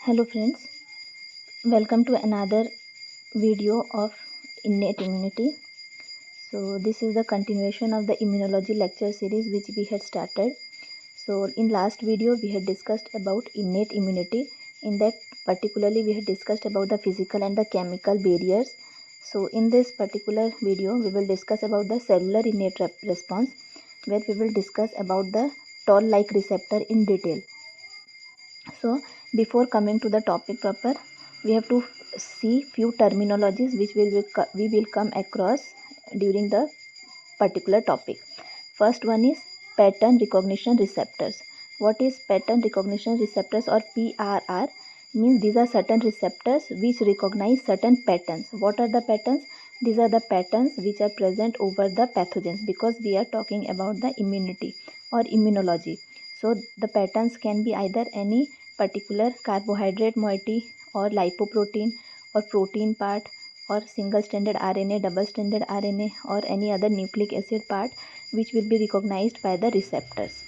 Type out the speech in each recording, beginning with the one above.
Hello friends, welcome to another video of innate immunity. So this is the continuation of the immunology lecture series which we had started. So in last video we had discussed about innate immunity. In that particularly we had discussed about the physical and the chemical barriers. So in this particular video we will discuss about the cellular innate response, where we will discuss about the toll-like receptor in detail. So before coming to the topic proper, we have to see few terminologies which we will come across during the particular topic. First one is pattern recognition receptors. What is pattern recognition receptors, or PRR? Means these are certain receptors which recognize certain patterns. What are the patterns? These are the patterns which are present over the pathogens, because we are talking about the immunity or immunology. So the patterns can be either any particular carbohydrate moiety or lipoprotein or protein part or single stranded RNA, double stranded RNA, or any other nucleic acid part which will be recognized by the receptors.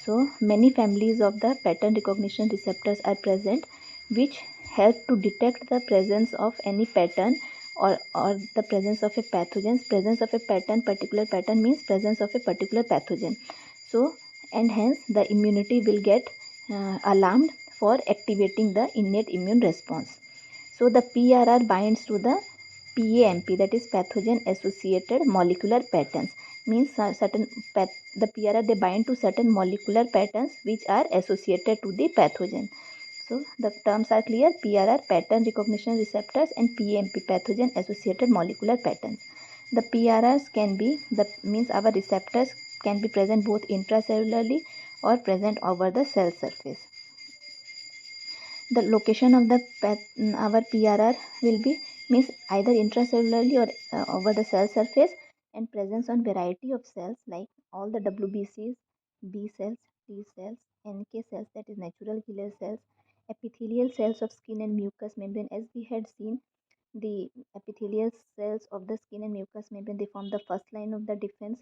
So many families of the pattern recognition receptors are present, which help to detect the presence of any pattern or the presence of a pathogen. Presence of a pattern, particular pattern, means presence of a particular pathogen. So and hence the immunity will get alarmed for activating the innate immune response. So the PRR binds to the PAMP, that is pathogen associated molecular patterns. Means the PRR, they bind to certain molecular patterns which are associated to the pathogen. So the terms are clear: PRR, pattern recognition receptors, and PAMP, pathogen associated molecular patterns. The PRRs can be means our receptors can be present both intracellularly or present over the cell surface. The location of the our PRR will be means either intracellularly or over the cell surface, and presence on variety of cells like all the WBCs, B cells, T cells, NK cells, that is natural killer cells, epithelial cells of skin and mucous membrane. As we had seen, the epithelial cells of the skin and mucous membrane, they form the first line of the defense.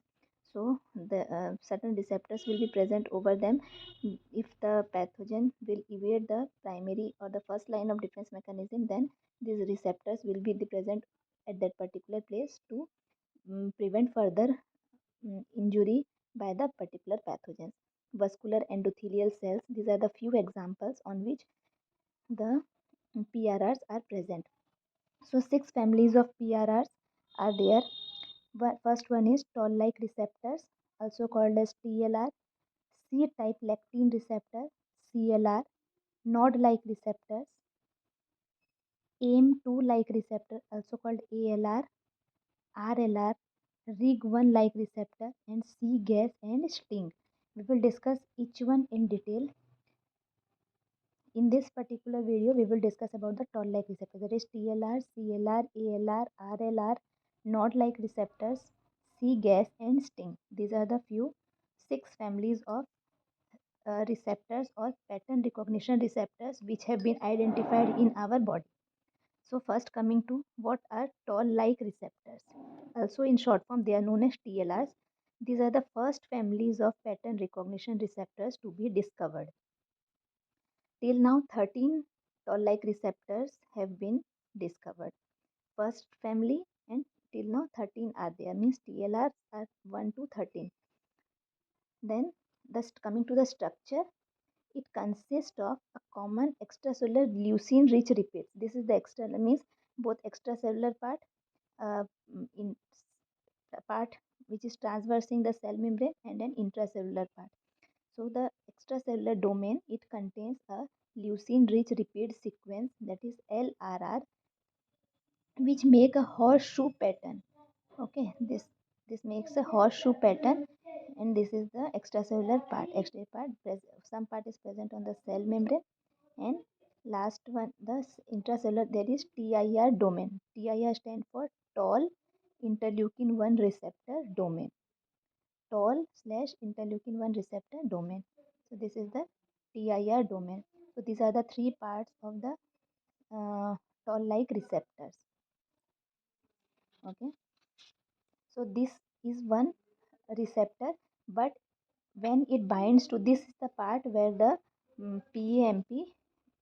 So the certain receptors will be present over them. If the pathogen will evade the primary or the first line of defense mechanism, then these receptors will be present at that particular place to prevent further injury by the particular pathogens. Vascular endothelial cells, these are the few examples on which the PRRs are present. So 6 families of PRRs are there. First one is toll-like receptors, also called as TLR, C-type lectin receptor, CLR, node-like receptors, AIM2-like receptor, also called ALR, RLR, RIG1-like receptor, and C-gas and STING. We will discuss each one in detail. In this particular video, we will discuss about the toll-like receptors, that is TLR, CLR, ALR, RLR, node-like receptors, C-gas, and STING. These are the few 6 families of receptors or pattern recognition receptors which have been identified in our body. So first, coming to what are toll-like receptors. Also in short form, they are known as TLRs. These are the first families of pattern recognition receptors to be discovered. Till now, 13 toll-like receptors have been discovered. First family, and till now 13 are there, means TLRs are 1 to 13. Then coming to the structure, it consists of a common extracellular leucine rich repeats. This is the external, means both extracellular part, in part which is traversing the cell membrane, and an intracellular part. So the extracellular domain, it contains a leucine rich repeat sequence, that is LRR, which make a horseshoe pattern. Okay, this makes a horseshoe pattern, and this is the extracellular part. Extra part, some part is present on the cell membrane, and last one, the intracellular, there is TIR domain. TIR stand for tall interleukin 1 receptor domain. Tall/interleukin 1 receptor domain. So this is the TIR domain. So these are the 3 parts of the toll-like receptors. Okay. So this is one receptor, but when it binds to, this is the part where the PAMP,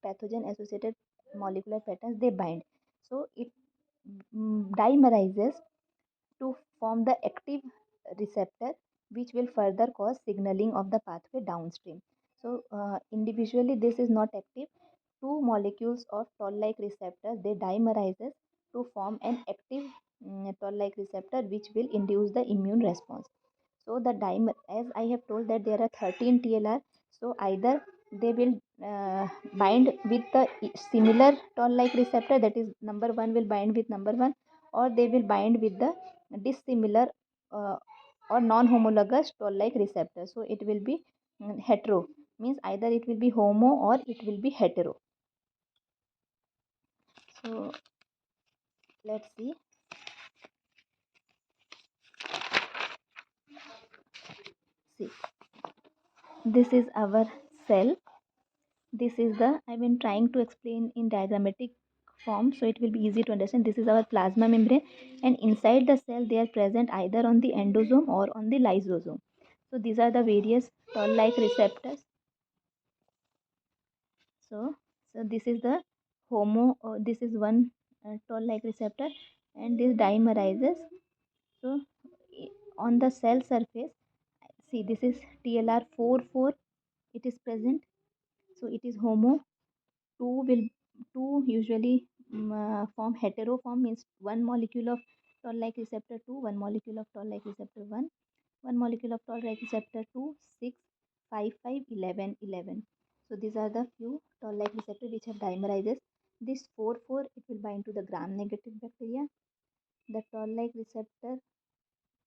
pathogen associated molecular patterns they bind. So it dimerizes to form the active receptor, which will further cause signaling of the pathway downstream. So individually this is not active. Two molecules of toll-like receptors they dimerizes to form an active toll-like receptor, which will induce the immune response. So the dimer, as I have told that there are 13 TLR, so either they will bind with the similar toll-like receptor, that is number one will bind with number one, or they will bind with the dissimilar uh, or non-homologous toll-like receptor. So it will be hetero, means either it will be homo or it will be hetero. So let's see. See, this is our cell. This is the, I've been trying to explain in diagrammatic form so it will be easy to understand. This is our plasma membrane, and inside the cell they are present either on the endosome or on the lysosome. So these are the various toll-like receptors. So this is the homo, this is one toll-like receptor, and this dimerizes. So on the cell surface, see, this is TLR44, it is present. So it is homo. Two usually form heteroform, means one molecule of toll-like receptor 2, one molecule of toll-like receptor 1, one molecule of toll-like receptor 2, 6, 5, 5, 11, 11. So these are the few toll-like receptors which have dimerizes. This 4, 4 it will bind to the gram-negative bacteria. The toll-like receptor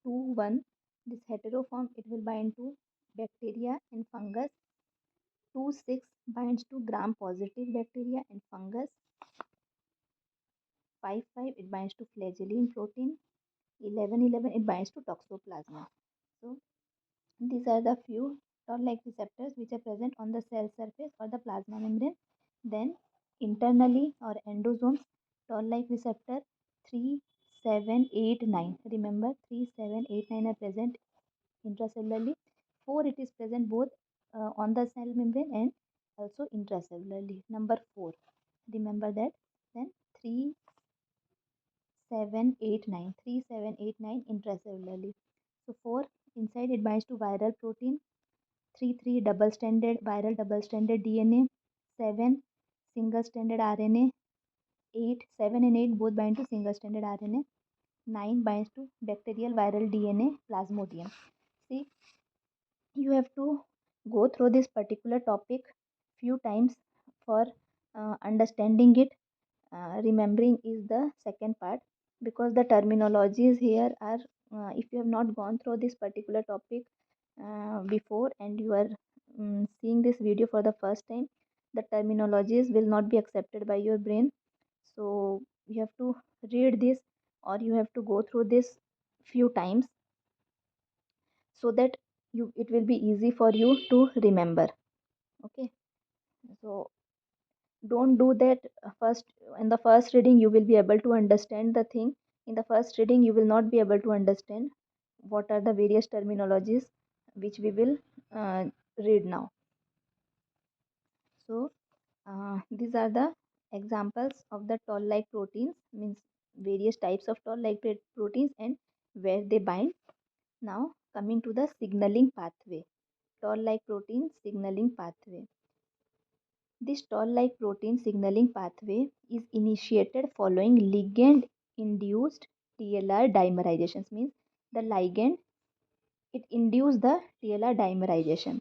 2, 1, this heteroform it will bind to bacteria and fungus. 2, 6 binds to gram-positive bacteria and fungus. 5, 5 it binds to flagellin protein. 11, 11 it binds to toxoplasma. So these are the few toll-like receptors which are present on the cell surface or the plasma membrane. Then internally or endosomes, toll-like receptor 3, 7, 8, 9. Remember 3, 7, 8, 9 are present intracellularly. 4 it is present both on the cell membrane and also intracellularly. Number 4. Remember that. Then 3, 7, 8, 9. 3, 7, 8, 9 intracellularly. So 4 inside it binds to viral protein. 3, 3 double stranded viral double stranded DNA. 7 single stranded RNA. 8, 7 and 8 both bind to single stranded RNA. 9 binds to bacterial viral DNA plasmodium. See, you have to go through this particular topic few times for understanding it. Remembering is the second part, because the terminologies here are, if you have not gone through this particular topic before and you are seeing this video for the first time, the terminologies will not be accepted by your brain. So you have to read this, or you have to go through this few times, so that you it will be easy for you to remember. Okay, so don't do that first. In the first reading you will be able to understand the thing. In the first reading you will not be able to understand what are the various terminologies which we will read now. So these are the examples of the toll-like proteins, means various types of toll-like proteins and where they bind. Now coming to the signaling pathway, toll-like protein signaling pathway. This toll-like protein signaling pathway is initiated following ligand-induced TLR dimerization. Means the ligand it induces the TLR dimerization.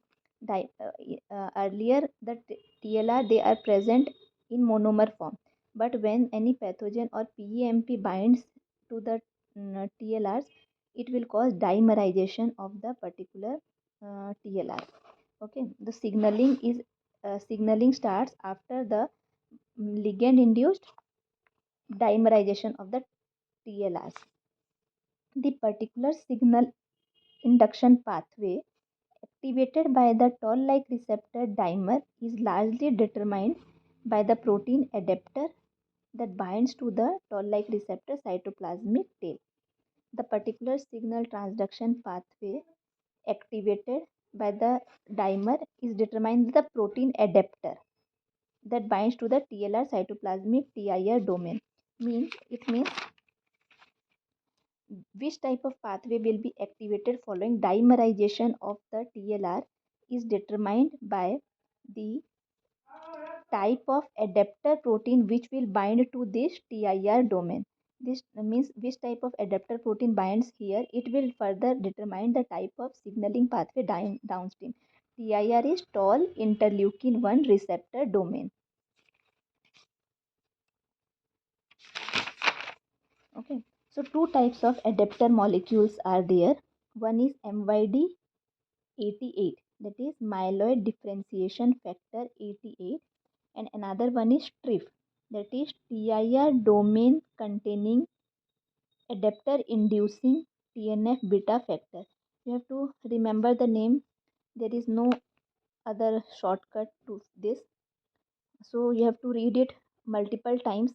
Earlier, the TLR they are present in monomer form, but when any pathogen or PEMP binds to the TLRs, it will cause dimerization of the particular TLR. Okay, the signaling starts after the ligand induced dimerization of the TLRs. The particular signal induction pathway activated by the toll-like receptor dimer is largely determined by the protein adapter that binds to the toll-like receptor cytoplasmic tail. The particular signal transduction pathway activated by the dimer is determined by the protein adapter. that binds to the TLR cytoplasmic TIR domain. It means which type of pathway will be activated following dimerization of the TLR is determined by the type of adapter protein which will bind to this TIR domain. This means which type of adapter protein binds here. It will further determine the type of signaling pathway downstream. TIR is tall interleukin 1 receptor domain. Okay, so two types of adapter molecules are there. One is MYD88, that is myeloid differentiation factor 88, and another one is TRIF, that is TIR domain containing adapter inducing TNF beta factor. You have to remember the name, there is no other shortcut to this, so you have to read it multiple times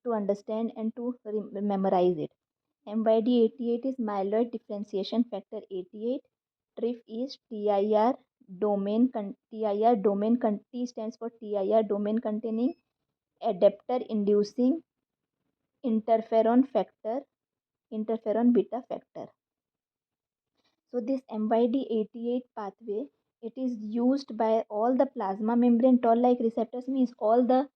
to understand and to memorize it. MYD88 is myeloid differentiation factor 88. TRIF is TIR domain T stands for TIR domain containing adapter inducing interferon factor, interferon beta factor. So this MYD88 pathway, it is used by all the plasma membrane toll-like receptors, means all the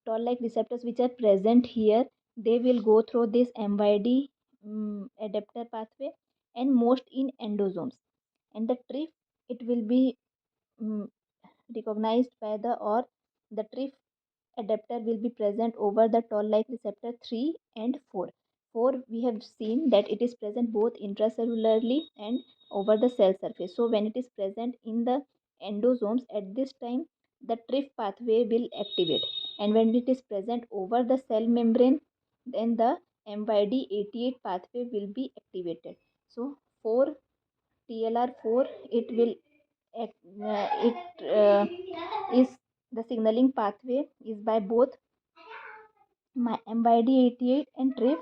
toll-like receptors which are present here, they will go through this MYD adapter pathway, and most in endosomes. And the TRIF, it will be um, recognized by the TRIF adapter will be present over the toll-like receptor 3 and 4. 4, we have seen that it is present both intracellularly and over the cell surface. So when it is present in the endosomes, at this time the TRIF pathway will activate, and when it is present over the cell membrane, then the MYD88 pathway will be activated. So 4, TLR4, it will it is the signaling pathway is by both my MYD88 and TRIP.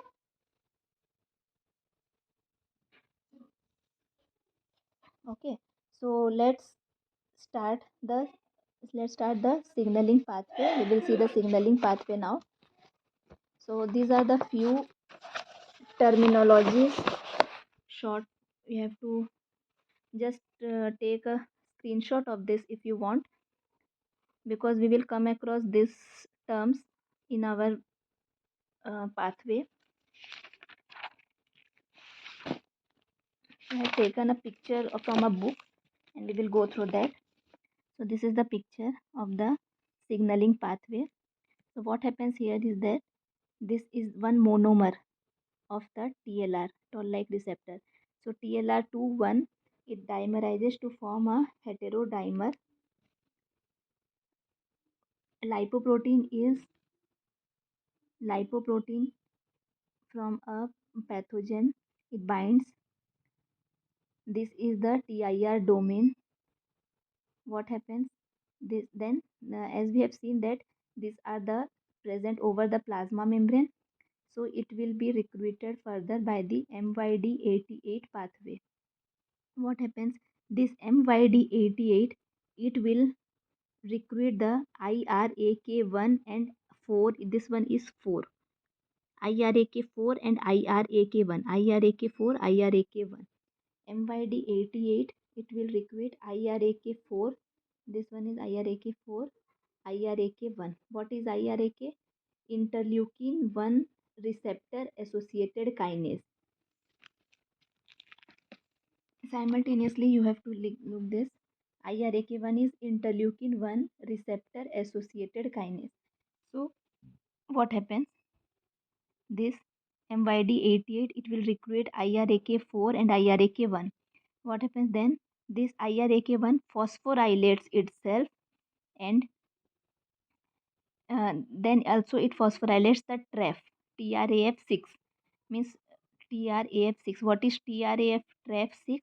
Okay, so start the let's start the signaling pathway. We will see the signaling pathway now. So these are the few terminologies. Short, you have to just take a screenshot of this if you want, because we will come across these terms in our pathway. I have taken a picture from a book, and we will go through that. So this is the picture of the signaling pathway. So what happens here is that this is one monomer of the TLR, toll-like receptor. So TLR21, it dimerizes to form a heterodimer. Lipoprotein is lipoprotein from a pathogen. It binds. This is the TIR domain. What happens? This then, as we have seen that these are the present over the plasma membrane. So it will be recruited further by the MYD88 pathway. What happens? This MYD88, it will recruit the IRAK1 and 4. This one is 4. IRAK4 and IRAK1. IRAK4, IRAK1. MYD88, it will recruit IRAK4. This one is IRAK4, IRAK1. What is IRAK? Interleukin 1 receptor associated kinase. Simultaneously, you have to look this. IRAK1 is interleukin 1 receptor associated kinase. So, what happens? This MYD88, it will recruit IRAK4 and IRAK1. What happens then? This IRAK1 phosphorylates itself, and then also it phosphorylates the TRAF6, means TRAF6. What is TRAF6?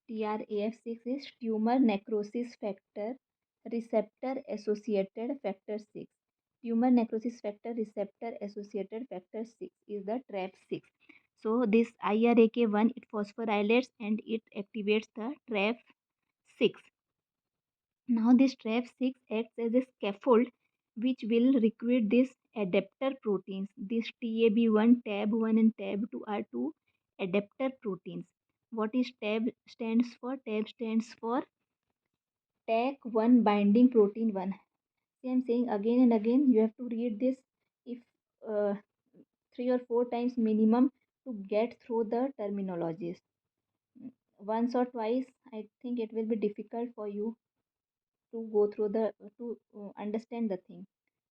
TRAF6 is tumor necrosis factor receptor associated factor 6. Tumor necrosis factor receptor associated factor 6 is the TRAF6. So this IRAK1, it phosphorylates and it activates the TRAF6. Now this TREF6 acts as a scaffold which will recruit these adapter proteins. This TAB1, TAB1 and TAB2 are two adapter proteins. What is TAB stands for? TAB stands for TAC1 binding protein 1. See, I'm saying again and again, you have to read this if uh, 3 or 4 times minimum to get through the terminologies. Once or twice, I think it will be difficult for you to go through the to understand the thing.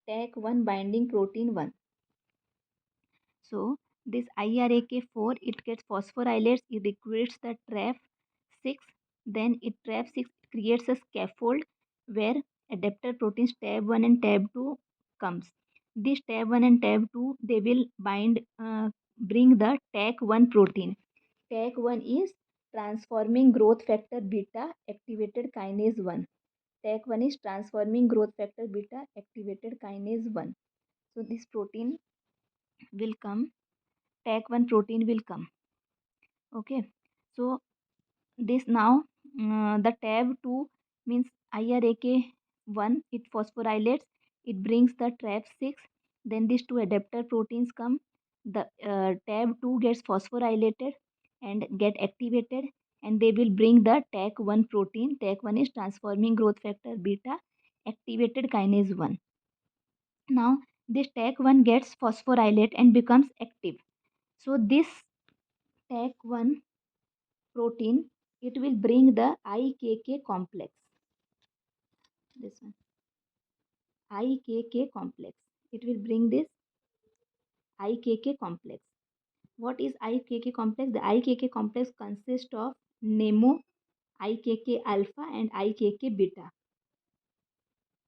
TAC1 binding protein 1. So this IRAK4, it gets phosphorylates, it recruits the TREF6, then it TREF6 creates a scaffold where adapter proteins TAB1 and TAB2 comes. This TAB1 and TAB2, they will bring the TAC1 protein. TAC1 is transforming growth factor beta activated kinase 1. TAC1 is transforming growth factor beta activated kinase 1. So this protein will come, TAC1 protein will come. Okay. So this now the TAB2 means IRAK1, it phosphorylates, it brings the TREF6, then these two adapter proteins come. The TAB2 gets phosphorylated and get activated, and they will bring the TAC1 protein. TAC1 is transforming growth factor beta activated kinase 1. Now this TAC1 gets phosphorylate and becomes active. So this TAC1 protein, it will bring the IKK complex. This one, IKK complex. It will bring this IKK complex. What is IKK complex? The IKK complex consists of NEMO, IKK alpha and IKK beta.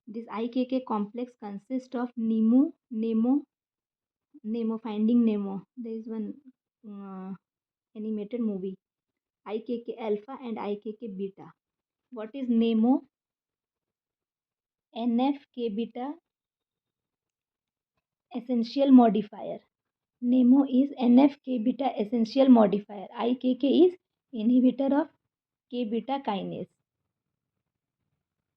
This IKK complex consists of Nemo, Finding Nemo. There is one animated movie. IKK alpha and IKK beta. What is NEMO? NFK beta essential modifier. NEMO is NF-K beta essential modifier. IKK is inhibitor of K beta kinase.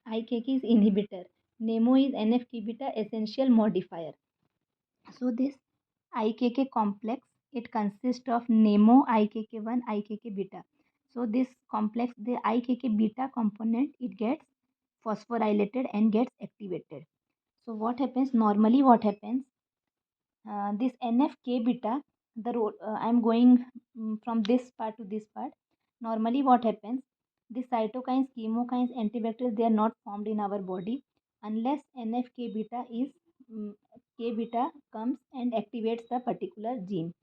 IKK is inhibitor. NEMO is NF-K beta essential modifier. So this IKK complex, it consists of NEMO, IKK1, IKK beta. So this complex, the IKK beta component, it gets phosphorylated and gets activated. So what happens? Normally what happens? This NFK beta, the role I'm going from this part to this part. Normally, what happens? The cytokines, chemokines, antibacterials, they are not formed in our body unless NFK beta is K beta comes and activates the particular gene.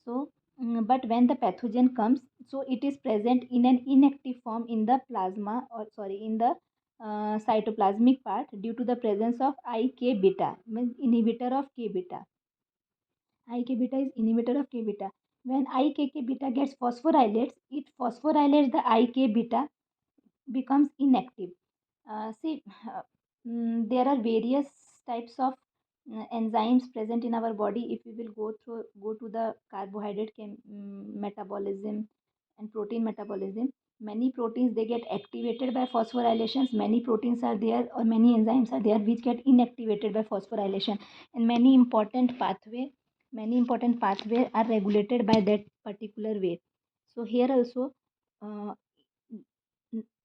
So, but when the pathogen comes, so it is present in an inactive form in the plasma, or sorry, in the cytoplasmic part due to the presence of IK beta, means inhibitor of K beta. IK beta is inhibitor of K beta. When IKK beta gets phosphorylates, it phosphorylates the IK beta, becomes inactive. See, there are various types of enzymes present in our body. If we will go to the carbohydrate metabolism and protein metabolism, many proteins they get activated by phosphorylations. Many proteins are there, or many enzymes are there which get inactivated by phosphorylation, and many important pathway are regulated by that particular way. So here also. Uh,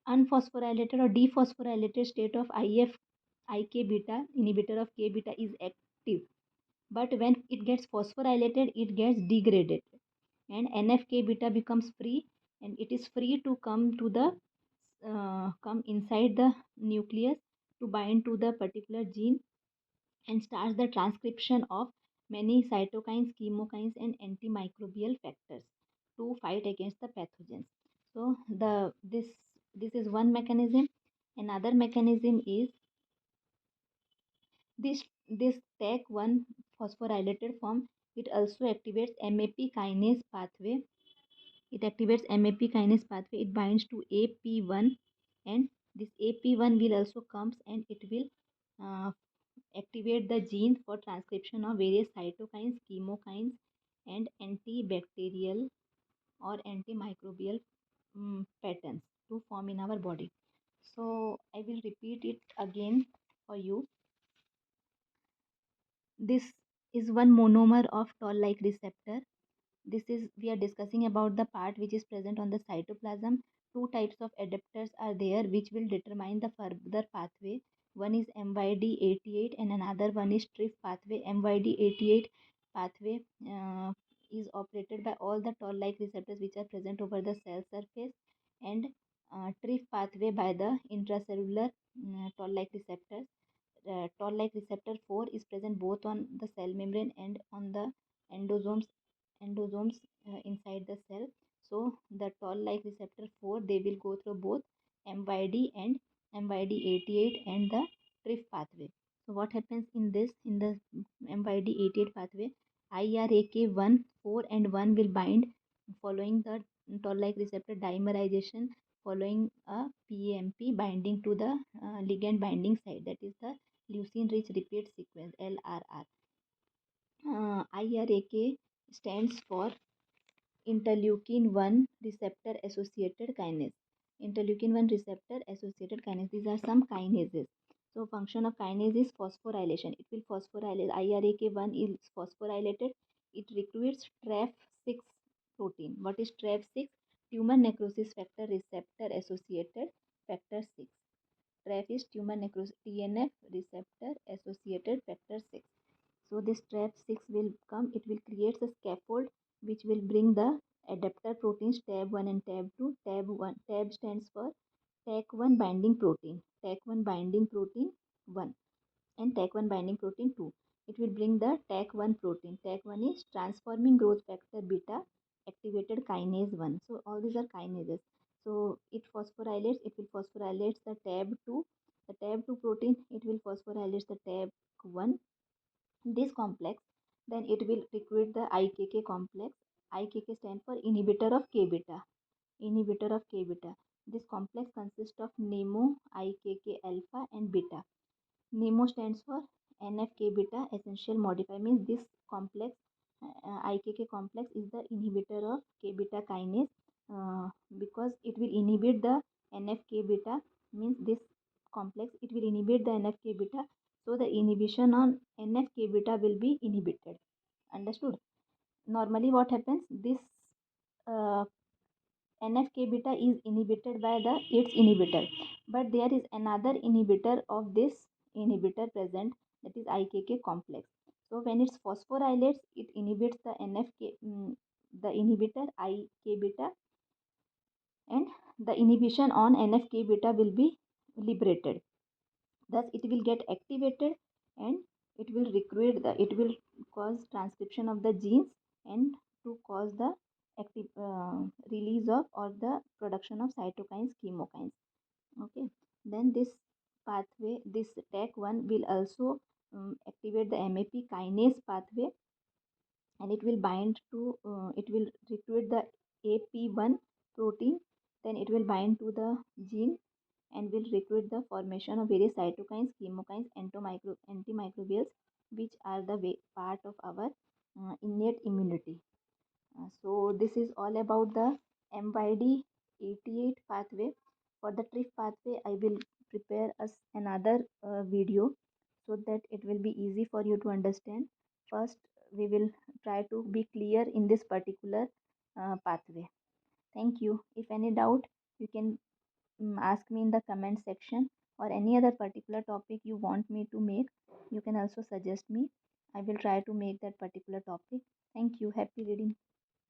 Unphosphorylated or dephosphorylated state of IK beta, inhibitor of K beta, is active. But when it gets phosphorylated, it gets degraded, and NFK beta becomes free, and it is free to come inside the nucleus to bind to the particular gene and starts the transcription of many cytokines, chemokines, and antimicrobial factors to fight against the pathogens. So this is one mechanism. Another mechanism is this TAC1 phosphorylated form. It also activates MAP kinase pathway. It activates MAP kinase pathway. It binds to AP1, and this AP1 will also comes and it will uh, activate the gene for transcription of various cytokines, chemokines, and antibacterial or antimicrobial patterns to form in our body. So I will repeat it again for you. This is one monomer of toll-like receptor. This is we are discussing about the part which is present on the cytoplasm. Two types of adapters are there which will determine the further pathway. One is MYD88 and another one is TRIF pathway. MYD88 pathway is operated by all the toll-like receptors which are present over the cell surface, and TRIF pathway by the intracellular toll-like receptors. Toll-like receptor 4 is present both on the cell membrane and on the endosomes inside the cell. So the toll-like receptor 4, they will go through both MYD and MYD88 and the TRIF pathway. So what happens in this, in the MYD88 pathway, IRAK1, 4 and 1 will bind following the toll-like receptor dimerization, following a PAMP binding to the ligand binding site, that is the leucine rich repeat sequence, LRR. IRAK stands for interleukin 1 receptor associated kinase. Interleukin 1 receptor associated kinase. These are some kinases. So function of kinase is phosphorylation. It will phosphorylate. IRAK1 is phosphorylated. It recruits TREF6 protein. What is TREF6? Tumor necrosis factor receptor associated factor 6. TREF is tumor necrosis TNF receptor associated factor 6. So this trap 6 will come, it will create a scaffold which will bring the adapter proteins tab 1 and tab 2. Tab 1, tab stands for TAC1 binding protein, TAC1 binding protein 1 and TAC1 binding protein 2. It will bring the TAC1 protein. TAC1 is transforming growth factor beta activated kinase 1. So all these are kinases. So it phosphorylates, it will phosphorylate the tab 2. The tab 2 protein, it will phosphorylate the tab 1, this complex. Then it will recruit the IKK complex. IKK stands for inhibitor of K beta. Inhibitor of K beta. This complex consists of NEMO, IKK alpha and beta. NEMO stands for NFK beta essential modifier, means this complex IKK complex is the inhibitor of K beta kinase, because it will inhibit the NFK beta, means this complex it will inhibit the NFK beta, so the inhibition on NFK beta will be inhibited. Understood? Normally what happens, this uh, NFK beta is inhibited by the its inhibitor, but there is another inhibitor of this inhibitor present, that is IKK complex. So when it's phosphorylates, it inhibits the NFK, the inhibitor IK beta, and the inhibition on NFK beta will be liberated. Thus it will get activated and it will recruit the, it will cause transcription of the genes and to cause the active release of or the production of cytokines, chemokines. Okay, then this pathway, this TAC1 will also activate the MAP kinase pathway, and it will bind to it will recruit the AP1 protein. Then it will bind to the gene and will recruit the formation of various cytokines, chemokines, antimicrobials, which are the part of our innate immunity. So this is all about the MYD88 pathway. For the TRIF pathway, I will prepare us another video so that it will be easy for you to understand. First, we will try to be clear in this particular pathway. Thank you. If any doubt, you can ask me in the comment section, or any other particular topic you want me to make, you can also suggest me. I will try to make that particular topic. Thank you. Happy reading.